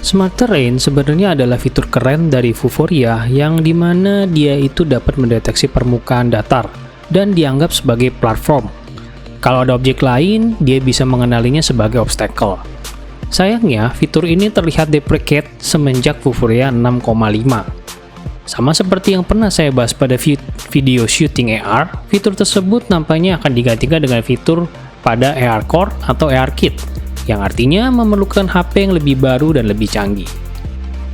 Smart Terrain sebenarnya adalah fitur keren dari Vuforia yang dimana dia itu dapat mendeteksi permukaan datar dan dianggap sebagai platform. Kalau ada objek lain, dia bisa mengenalinya sebagai obstacle. Sayangnya, fitur ini terlihat deprecate semenjak Vuforia 6,5. Sama seperti yang pernah saya bahas pada video shooting AR, fitur tersebut nampaknya akan digantikan dengan fitur pada AR Core atau AR Kit, yang artinya memerlukan HP yang lebih baru dan lebih canggih.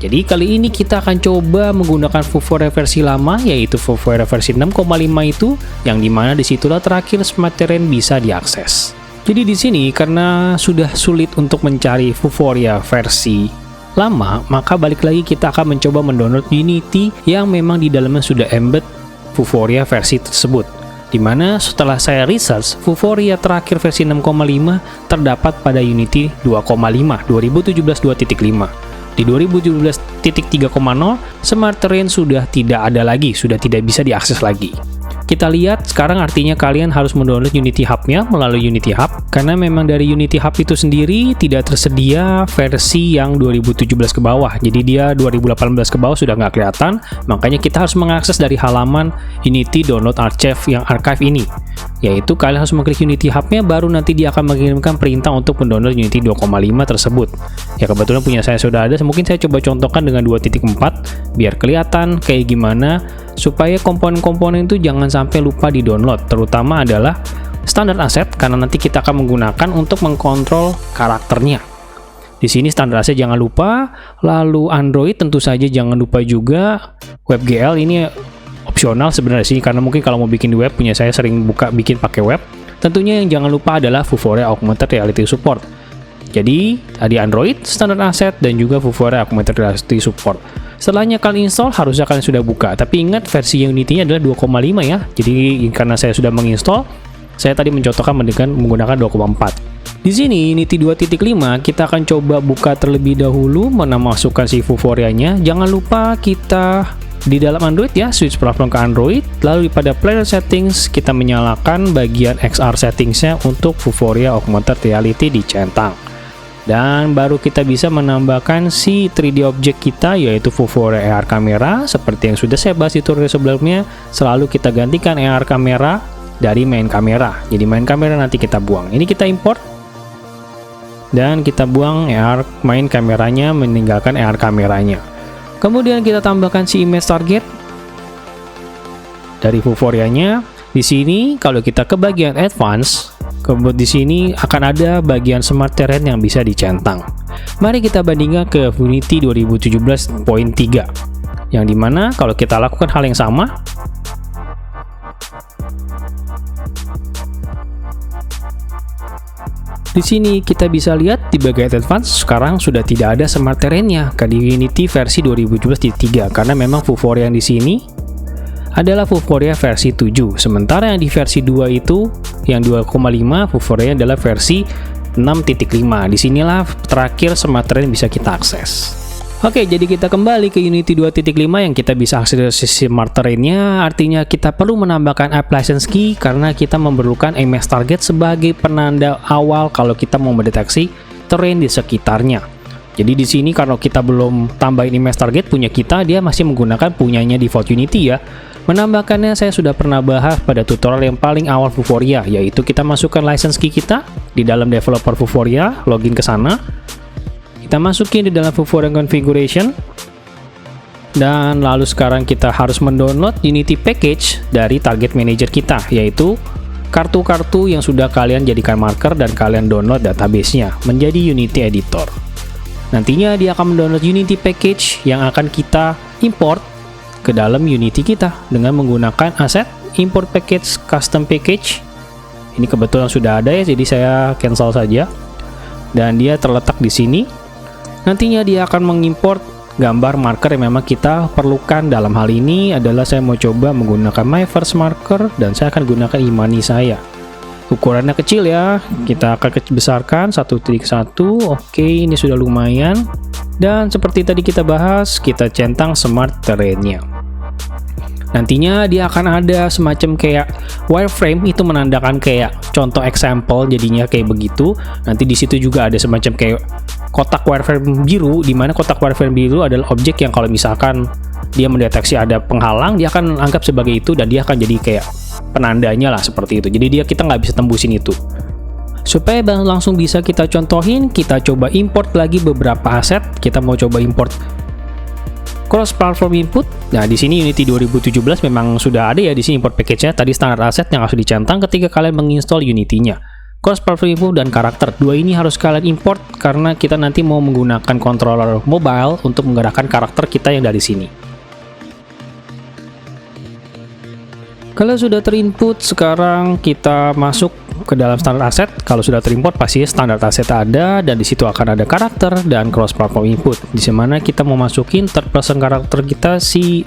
Jadi kali ini kita akan coba menggunakan Vuforia versi lama, yaitu Vuforia versi 6,5 itu, yang dimana disitulah terakhir Smart Terrain bisa diakses. Jadi di sini karena sudah sulit untuk mencari Vuforia versi lama, maka balik lagi kita akan mencoba mendownload Unity yang memang di dalamnya sudah embed Vuforia versi tersebut. Dimana setelah saya research, Vuforia terakhir versi 6,5 terdapat pada Unity 2,5 2017 2.5. Di 2017.3.0, Smart Terrain sudah tidak ada lagi, sudah tidak bisa diakses lagi. Kita lihat sekarang artinya kalian harus mendownload Unity Hub-nya melalui Unity Hub, karena memang dari Unity Hub itu sendiri tidak tersedia versi yang 2017 ke bawah. Jadi dia 2018 ke bawah sudah nggak kelihatan, makanya kita harus mengakses dari halaman Unity Download Archive yang archive ini. Yaitu kalian harus mengklik Unity Hub-nya, baru nanti dia akan mengirimkan perintah untuk mendownload Unity 2,5 tersebut. Ya kebetulan punya saya sudah ada, mungkin saya coba contohkan dengan 2.4 biar kelihatan kayak gimana, supaya komponen-komponen itu jangan sampai lupa di download, terutama adalah standar aset, karena nanti kita akan menggunakan untuk mengkontrol karakternya. Di sini standar aset jangan lupa, lalu Android tentu saja jangan lupa juga. WebGL ini opsional sebenarnya sih, karena mungkin kalau mau bikin di web, punya saya sering bikin pakai web. Tentunya yang jangan lupa adalah Vuforia Augmented Reality Support. Jadi tadi Android, standar aset, dan juga Vuforia Augmented Reality Support. Setelahnya kalian install, harusnya kalian sudah buka. Tapi ingat versi Unity-nya adalah 2,5 ya. Jadi karena saya sudah menginstall, saya tadi mencontohkan menggunakan 2,4. Di sini Unity 2.5 kita akan coba buka terlebih dahulu, memasukkan si Vuforia-nya. Jangan lupa kita di dalam Android ya, switch platform ke Android, lalu pada player settings kita menyalakan bagian XR settingsnya untuk Vuforia Augmented Reality dicentang. Dan baru kita bisa menambahkan si 3D object kita, yaitu Vuforia AR Camera. Seperti yang sudah saya bahas di tutorial sebelumnya, selalu kita gantikan AR Camera dari main kamera. Jadi main kamera nanti kita buang. Ini kita import dan kita buang AR main kameranya, meninggalkan AR kameranya. Kemudian kita tambahkan si image target dari Vuforia-nya. Di sini kalau kita ke bagian advance, kemudian di sini akan ada bagian Smart Terrain yang bisa dicentang. Mari kita bandingkan ke Unity 2017.3, yang dimana kalau kita lakukan hal yang sama, di sini kita bisa lihat di bagian advance sekarang sudah tidak ada Smart Terrain-nya di Unity versi 2017.3, karena memang Vuforia yang di sini adalah Vuforia versi 7, sementara yang di versi 2 itu yang 2,5 Vuforia adalah versi 6.5. Disinilah terakhir Smart Terrain bisa kita akses. Oke, jadi kita kembali ke Unity 2.5 yang kita bisa akses Smart Terrain-nya. Artinya kita perlu menambahkan App License Key karena kita memerlukan image target sebagai penanda awal kalau kita mau mendeteksi terrain di sekitarnya. Jadi di sini kalau kita belum tambahin image target punya kita, dia masih menggunakan punyanya default Unity ya. Menambahkannya saya sudah pernah bahas pada tutorial yang paling awal Vuforia, yaitu kita masukkan license key kita di dalam developer Vuforia, login ke sana. Kita masukin di dalam Vuforia configuration. Dan lalu sekarang kita harus mendownload Unity package dari target manager kita, yaitu kartu-kartu yang sudah kalian jadikan marker dan kalian download database-nya menjadi Unity editor. Nantinya dia akan mendownload Unity package yang akan kita import ke dalam Unity kita dengan menggunakan aset import package custom package. Ini kebetulan sudah ada ya, jadi saya cancel saja. Dan dia terletak di sini. Nantinya dia akan mengimport gambar marker yang memang kita perlukan. Dalam hal ini adalah saya mau coba menggunakan my first marker dan saya akan gunakan Imani saya. Ukurannya kecil ya, kita akan besarkan 1.1. Oke, ini sudah lumayan. Dan seperti tadi kita bahas, kita centang Smart Terrain-nya. Nantinya dia akan ada semacam kayak wireframe, itu menandakan kayak contoh example, jadinya kayak begitu. Nanti di situ juga ada semacam kayak kotak wireframe biru, di mana kotak wireframe biru adalah objek yang kalau misalkan dia mendeteksi ada penghalang, dia akan anggap sebagai itu dan dia akan jadi kayak penandanya lah seperti itu. Jadi kita nggak bisa tembusin itu. Supaya langsung bisa kita contohin, kita coba import lagi beberapa aset. Kita mau coba import cross-platform input. Nah, di sini Unity 2017 memang sudah ada ya di sini import package-nya. Tadi standar aset yang harus dicentang ketika kalian menginstal Unity-nya. Cross-platform input dan karakter. Dua ini harus kalian import karena kita nanti mau menggunakan controller mobile untuk menggerakkan karakter kita yang dari sini. Kalau sudah terinput, sekarang kita masuk ke dalam standar aset. Kalau sudah terimport, pasti standar aset ada, dan di situ akan ada karakter dan cross platform input. Di mana kita mau masukin third person karakter kita si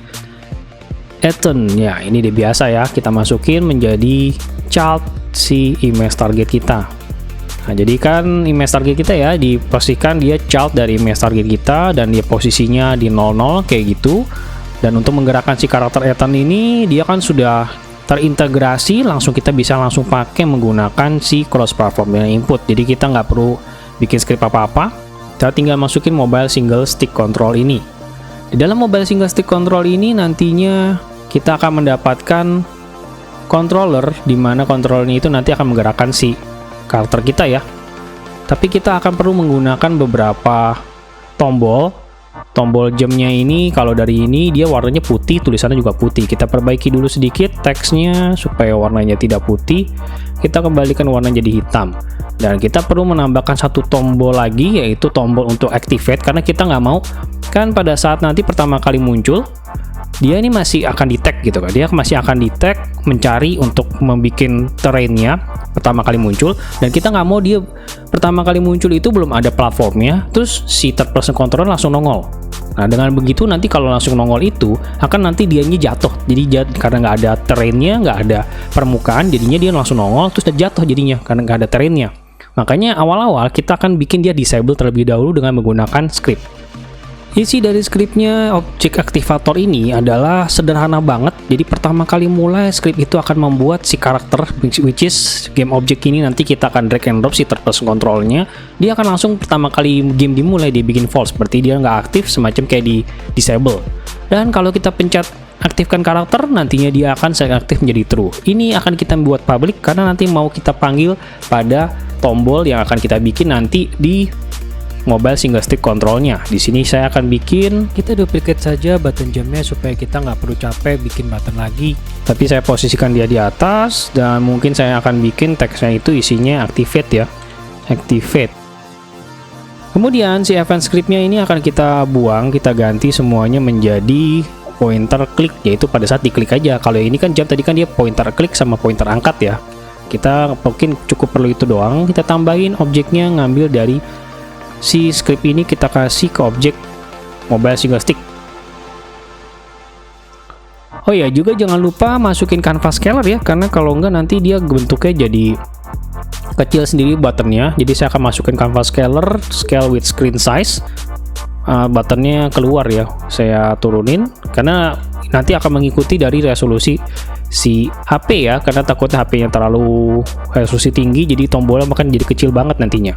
Ethan. Ya, ini dia biasa ya, kita masukin menjadi child si image target kita. Nah, jadi kan image target kita ya dipastikan dia child dari image target kita dan dia posisinya di 00 kayak gitu. Dan untuk menggerakkan si karakter Ethan ini, dia kan sudah terintegrasi, langsung kita bisa langsung pakai menggunakan si cross platform input. Jadi kita nggak perlu bikin script apa-apa, kita tinggal masukin mobile single stick control ini. Di dalam mobile single stick control ini nantinya kita akan mendapatkan controller, di mana controller itu nanti akan menggerakkan si karakter kita ya. Tapi kita akan perlu menggunakan beberapa tombol. Tombol jamnya ini kalau dari ini dia warnanya putih, tulisannya juga putih. Kita perbaiki dulu sedikit teksnya supaya warnanya tidak putih. Kita kembalikan warna jadi hitam. Dan kita perlu menambahkan satu tombol lagi, yaitu tombol untuk activate, karena kita nggak mau kan pada saat nanti pertama kali muncul dia ini masih akan detect gitu kan. Dia masih akan detect mencari untuk membuat terrainnya pertama kali muncul, dan kita nggak mau dia pertama kali muncul itu belum ada platformnya, terus si third person controller langsung nongol. Nah, dengan begitu nanti kalau langsung nongol itu akan nanti dianya jatuh. Jadi karena nggak ada terrainnya, nggak ada permukaan, jadinya dia langsung nongol terus jatuh jadinya karena nggak ada terrainnya. Makanya awal-awal kita akan bikin dia disable terlebih dahulu dengan menggunakan script. Isi dari scriptnya objek aktivator ini adalah sederhana banget. Jadi pertama kali mulai script itu akan membuat si karakter, which is game object ini nanti kita akan drag and drop si third person controlnya. Dia akan langsung pertama kali game dimulai dia bikin false, seperti dia nggak aktif, semacam kayak di disable. Dan kalau kita pencet aktifkan karakter, nantinya dia akan saya aktif menjadi true. Ini akan kita buat public karena nanti mau kita panggil pada tombol yang akan kita bikin nanti di mobile single stick controlnya. Di sini saya akan bikin, kita duplicate saja button jamnya supaya kita nggak perlu capek bikin button lagi. Tapi saya posisikan dia di atas, dan mungkin saya akan bikin teksnya itu isinya activate ya, activate. Kemudian si event scriptnya ini akan kita buang, kita ganti semuanya menjadi pointer klik, yaitu pada saat diklik aja. Kalau ini kan jam tadi kan dia pointer klik sama pointer angkat ya. Kita mungkin cukup perlu itu doang. Kita tambahin objeknya, ngambil dari si script ini kita kasih ke objek mobile single stick. Oh ya, juga jangan lupa masukin canvas scaler ya, karena kalau enggak nanti dia bentuknya jadi kecil sendiri buttonnya. Jadi saya akan masukin canvas scaler, scale with screen size. Buttonnya keluar ya, saya turunin karena nanti akan mengikuti dari resolusi si HP ya, karena takutnya HP-nya terlalu resolusi tinggi, jadi tombolnya akan jadi kecil banget nantinya.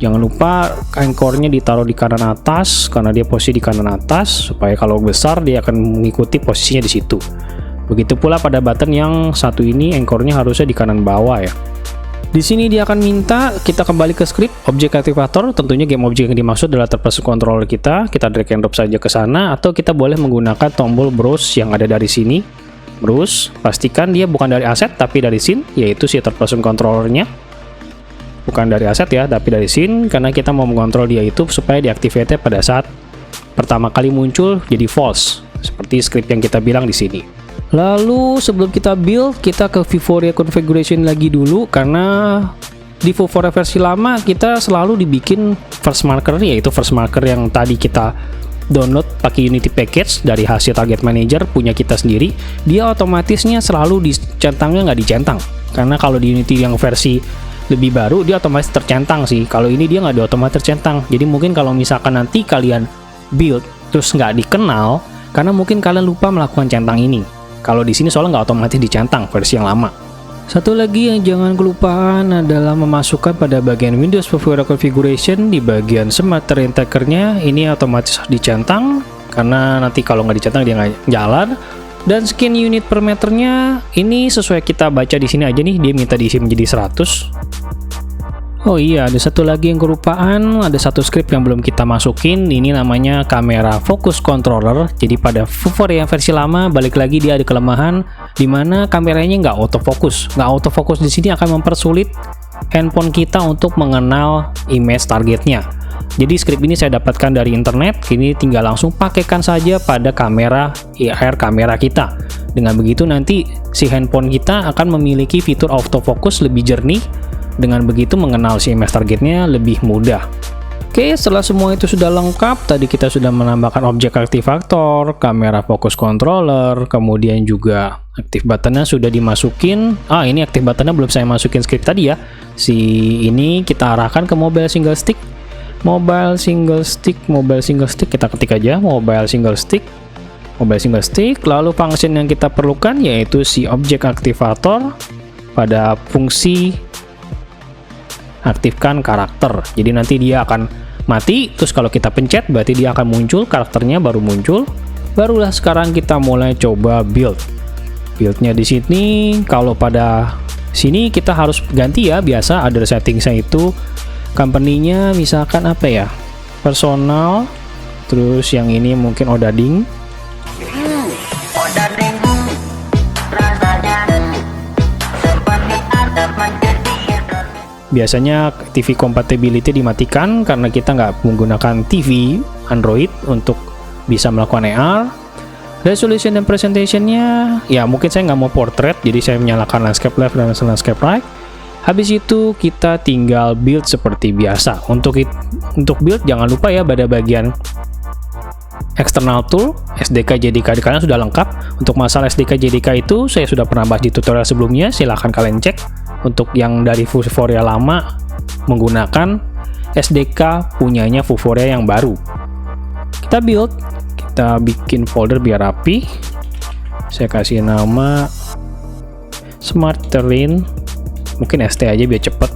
Jangan lupa anchor-nya ditaruh di kanan atas karena dia posisi di kanan atas, supaya kalau besar dia akan mengikuti posisinya di situ. Begitu pula pada button yang satu ini, anchor-nya harusnya di kanan bawah ya. Di sini dia akan minta kita kembali ke script objek aktivator. Tentunya game objek yang dimaksud adalah third person controller kita. Kita drag and drop saja ke sana, atau kita boleh menggunakan tombol browse yang ada dari sini. Browse, pastikan dia bukan dari aset tapi dari scene, yaitu si third person controllernya. Bukan dari aset ya, tapi dari scene, karena kita mau mengontrol dia itu supaya diaktifate pada saat pertama kali muncul jadi false, seperti script yang kita bilang di sini. Lalu sebelum kita build, kita ke Vuforia configuration lagi dulu, karena di Vuforia versi lama kita selalu dibikin first marker, yaitu first marker yang tadi kita download pakai Unity package dari hasil target manager punya kita sendiri. Dia otomatisnya selalu dicentangnya nggak dicentang, karena kalau di Unity yang versi lebih baru dia otomatis tercentang sih. Kalau ini dia nggak ada otomatis tercentang. Jadi mungkin kalau misalkan nanti kalian build terus nggak dikenal, karena mungkin kalian lupa melakukan centang ini. Kalau di sini soalnya nggak otomatis dicentang versi yang lama. Satu lagi yang jangan kelupaan adalah memasukkan pada bagian Windows Fuvora Configuration di bagian Smart Terrain Tracker-nya, ini otomatis dicentang karena nanti kalau nggak dicentang dia nggak jalan. Dan skin unit per meternya ini sesuai kita baca di sini aja nih, dia minta diisi menjadi 100. Oh iya, ada satu lagi yang kelupaan, ada satu script yang belum kita masukin, ini namanya kamera focus controller. Jadi pada Fuvora yang versi lama, balik lagi dia ada kelemahan di mana kameranya nggak autofocus. Nggak autofocus di sini akan mempersulit handphone kita untuk mengenal image targetnya. Jadi script ini saya dapatkan dari internet, ini tinggal langsung pakaikan saja pada kamera IR kamera kita. Dengan begitu nanti si handphone kita akan memiliki fitur autofocus lebih jernih. Dengan begitu mengenal si image targetnya lebih mudah. Oke, setelah semua itu sudah lengkap, tadi kita sudah menambahkan objek aktivator, kamera focus controller, kemudian juga aktif buttonnya sudah dimasukin. Ini aktif buttonnya belum saya masukin script tadi ya. Si ini kita arahkan ke mobile single stick. Mobile single stick kita ketik aja mobile single stick. Lalu function yang kita perlukan yaitu si objek aktivator pada fungsi aktifkan karakter. Jadi nanti dia akan mati, terus kalau kita pencet berarti dia akan muncul, karakternya baru muncul. Barulah sekarang kita mulai coba build. Buildnya di sini, kalau pada sini kita harus ganti ya, biasa ada settingsnya itu company-nya misalkan apa ya, personal, terus yang ini mungkin Odading. Biasanya TV compatibility dimatikan karena kita nggak menggunakan TV Android untuk bisa melakukan AR. Resolution dan presentationnya, ya mungkin saya nggak mau portrait, jadi saya menyalakan landscape left dan landscape right. Habis itu kita tinggal build seperti biasa. Untuk build jangan lupa ya pada bagian external tool, SDK JDK kalian sudah lengkap. Untuk masalah SDK JDK itu saya sudah pernah bahas di tutorial sebelumnya, silahkan kalian cek. Untuk yang dari Fuvora lama menggunakan SDK punyanya Fuvora yang baru. Kita build, kita bikin folder biar rapi. Saya kasih nama Smart Terrain, mungkin ST aja biar cepet.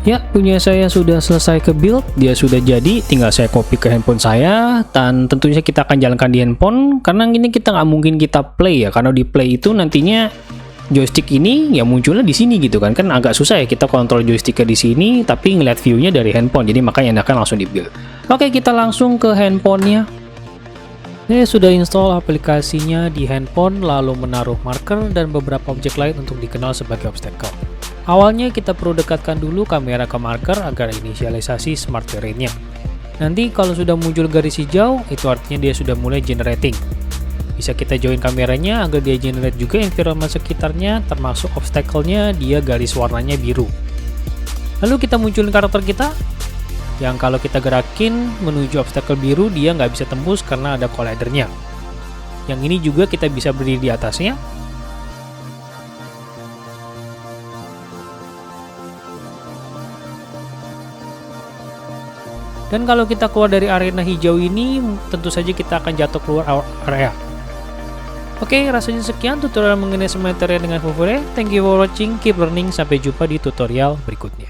Ya, punya saya sudah selesai ke build, dia sudah jadi, tinggal saya copy ke handphone saya, dan tentunya kita akan jalankan di handphone, karena ini kita nggak mungkin kita play ya, karena di play itu nantinya joystick ini ya munculnya di sini gitu kan agak susah ya kita kontrol joysticknya di sini, tapi ngeliat view-nya dari handphone, jadi makanya enakan langsung di build. Oke, kita langsung ke handphonenya. Saya sudah install aplikasinya di handphone, lalu menaruh marker dan beberapa objek lain untuk dikenal sebagai obstacle. Awalnya kita perlu dekatkan dulu kamera ke marker agar inisialisasi smart terrain-nya. Nanti kalau sudah muncul garis hijau, itu artinya dia sudah mulai generating. Bisa kita join kameranya agar dia generate juga environment sekitarnya, termasuk obstacle-nya dia garis warnanya biru. Lalu kita munculin karakter kita, yang kalau kita gerakin menuju obstacle biru dia nggak bisa tembus karena ada collider-nya. Yang ini juga kita bisa berdiri di atasnya. Dan kalau kita keluar dari arena hijau ini, tentu saja kita akan jatuh keluar area. Oke, rasanya sekian tutorial mengenai Smart Terrain dengan Fuvora. Thank you for watching, keep learning, sampai jumpa di tutorial berikutnya.